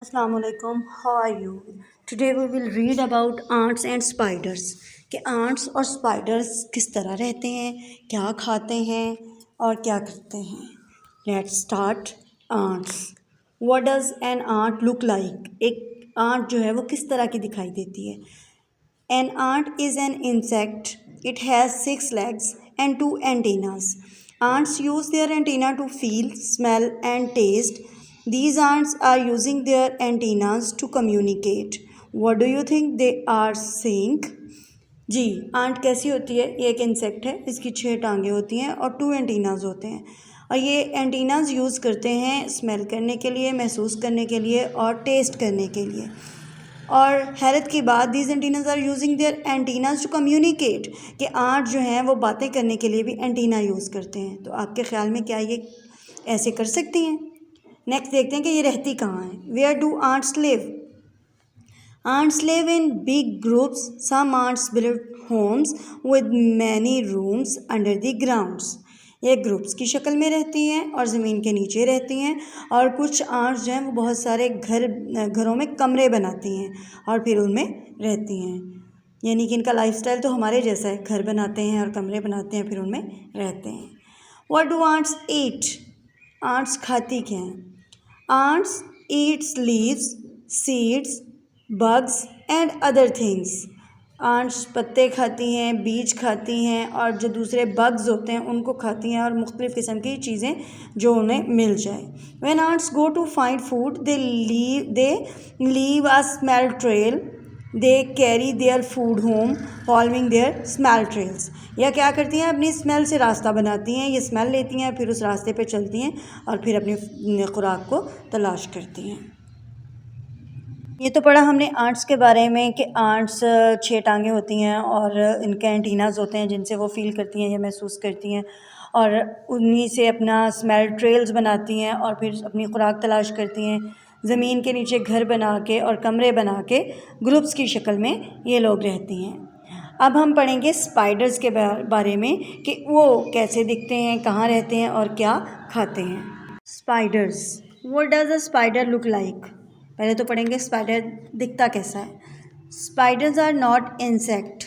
Assalamu alaikum, how are you? Today we will read about ants and spiders कि ants और spiders किस तरह रहते हैं, क्या खाते हैं और क्या करते हैं. Let's start. Ants. What does an ant look like? एक ant जो है वो किस तरह की दिखाई देती है. An ant is an insect. It has 6 legs and 2 antennas. Ants use their antenna to feel, smell, and taste. These ants are using their antennas to communicate. What do you think they are saying? जी, ant कैसी होती है? ये एक insect है, इसकी 6 टांगें होती हैं और 2 एंटीनाज होते हैं और ये एंटीनाज यूज़ करते हैं स्मेल करने के लिए, महसूस करने के लिए और टेस्ट करने के लिए. और हैरत की बात, these antennas are using their antennas to communicate कि आंट जो हैं वो बातें करने के लिए भी एंटीना यूज़ करते हैं. तो आपके ख्याल में क्या ये ऐसे कर सकती हैं? नेक्स्ट देखते हैं कि ये रहती कहाँ हैं. Where do ants live? Ants live in big groups. Some ants build homes with many rooms under the grounds. ये ग्रुप्स की शक्ल में रहती हैं और ज़मीन के नीचे रहती हैं और कुछ आंट्स जो हैं वो बहुत सारे घरों में कमरे बनाती हैं और फिर उनमें रहती हैं. यानी कि इनका लाइफस्टाइल तो हमारे जैसा है, घर बनाते हैं और कमरे बनाते हैं फिर उनमें रहते हैं. What do ants eat? Ants खाती क्या हैं? Ants eats leaves, seeds, bugs and other things. Ants पत्ते खाती हैं, बीज खाती हैं और जो दूसरे बग्स होते हैं उनको खाती हैं और मुख्तलिफ़ किस्म की चीज़ें जो उन्हें मिल जाए. When ants go to find food, they leave a smell trail. They carry their food home following their smell trails. या क्या करती हैं, अपनी स्मेल से रास्ता बनाती हैं, ये स्मेल लेती हैं, फिर उस रास्ते पे चलती हैं और फिर अपनी खुराक को तलाश करती हैं. ये तो पढ़ा हमने आंट्स के बारे में कि आंट्स 6 टांगें होती हैं और इनके एंटीनाज होते हैं जिनसे वो फील करती हैं या महसूस करती हैं और उन्हीं से अपना स्मेल ट्रेल्स बनाती हैं और फिर अपनी खुराक तलाश करती हैं. ज़मीन के नीचे घर बना के और कमरे बना के ग्रुप्स की शक्ल में ये लोग रहती हैं. अब हम पढ़ेंगे स्पाइडर्स के बारे में कि वो कैसे दिखते हैं, कहाँ रहते हैं और क्या खाते हैं. Spiders. What does a spider look like? पहले तो पढ़ेंगे स्पाइडर दिखता कैसा है. Spiders are not insect.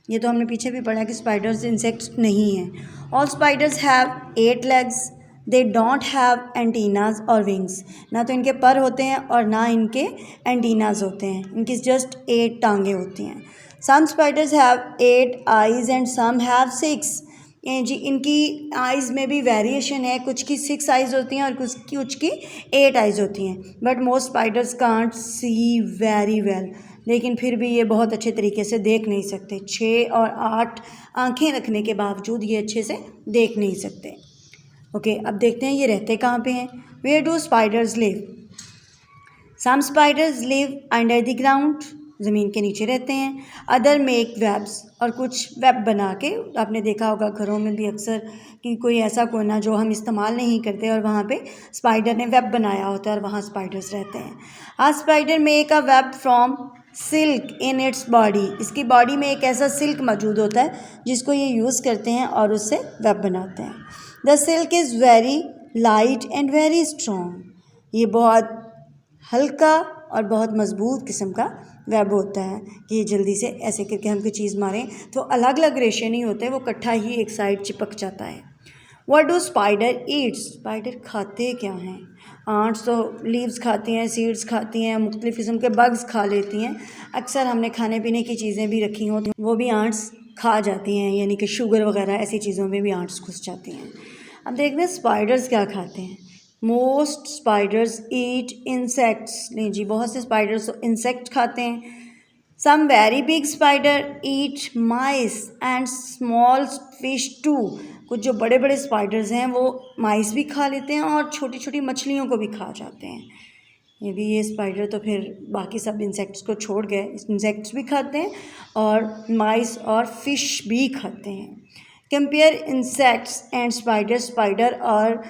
ये तो हमने पीछे भी पढ़ा कि स्पाइडर्स इंसेक्ट्स नहीं हैं. All spiders have 8 legs. They don't have antennas और विंग्स. ना तो इनके पर होते हैं और ना इनके एंटीनाज होते हैं. इनकी जस्ट 8 टांगें होती हैं. Some spiders have 8 eyes and some have 6. जी, इनकी आइज़ में भी वेरिएशन है. कुछ की 6 eyes होती हैं और कुछ की 8 eyes होती हैं. But most spiders can't see very well. लेकिन फिर भी ये बहुत अच्छे तरीके से देख नहीं सकते. 6 और 8 आँखें रखने के बावजूद ये अच्छे से देख नहीं सकते. ओके, अब देखते हैं ये रहते कहाँ पे हैं. Where do spiders live? Some spiders live under the ground. ज़मीन के नीचे रहते हैं. Other make webs. और कुछ वेब बना के, आपने देखा होगा घरों में भी अक्सर कि कोई ऐसा कोना जो हम इस्तेमाल नहीं करते और वहाँ पे स्पाइडर ने वेब बनाया होता है और वहाँ स्पाइडर्स रहते हैं. A spider make a web from silk in its body. इसकी बॉडी में एक ऐसा सिल्क मौजूद होता है जिसको ये यूज़ करते हैं और उससे वेब बनाते हैं. The silk is very light and very strong. ये बहुत हल्का और बहुत मजबूत किस्म का वेब होता है कि ये जल्दी से ऐसे करके हम कोई चीज़ मारें तो अलग अलग रेशे नहीं होते, वो इकट्ठा ही एक साइड चिपक जाता है. What do spider Yeats? Spider खाते क्या हैं? आंट्स तो लीव्स खाती हैं, सीड्स खाती हैं, मुख्तलिफ़ किस्म के बग्स खा लेती हैं. अक्सर हमने खाने पीने की चीज़ें भी रखी होती हैं, वो भी आंट्स खा जाती हैं. यानी कि शुगर वगैरह ऐसी चीज़ों में भी आंट्स घुस जाती हैं. अब देखते हैं स्पाइडर्स क्या खाते हैं. Most spiders eat insects. नहीं जी, बहुत से स्पाइडर्स इंसेक्ट खाते हैं. Some very big spider eat mice and small fish too. कुछ जो बड़े बड़े स्पाइडर्स हैं वो माइस भी खा लेते हैं और छोटी छोटी मछलियों को भी खा जाते हैं. ये स्पाइडर तो फिर बाकी सब इंसेक्ट्स को छोड़ गए. इंसेक्ट्स भी खाते हैं और माइस और फिश भी खाते हैं. Compare insects and spider. Spider और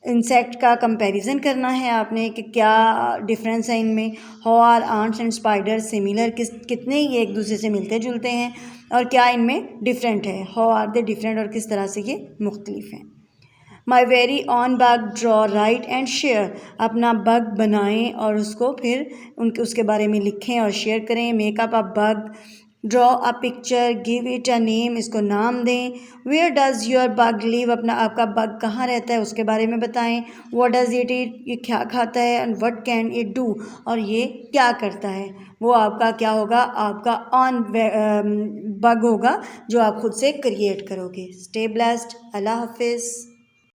इंसेक्ट का कंपैरिजन करना है आपने कि क्या डिफरेंस है इनमें. How are ants and spider similar. कितने ये एक दूसरे से मिलते जुलते हैं और क्या इनमें डिफरेंट है. हाउ आर दे डिफरेंट और किस तरह से ये मुख्तलिफ हैं. My very on bug draw right and share, अपना बग बनाएं और उसको फिर उसके बारे में लिखें और शेयर करें। Make up a bug, draw a picture, give it a name, इसको नाम दें। Where does your bug live, आपका बग कहाँ रहता है उसके बारे में बताएं। व्हाट डज़ इट ईट, ये क्या खाता है। And what can it do, और ये क्या करता है। वो आपका क्या होगा, आपका ऑन बग होगा जो आप खुद से क्रिएट करोगे। स्टे ब्लेस्ड, अल्लाह हाफिज़।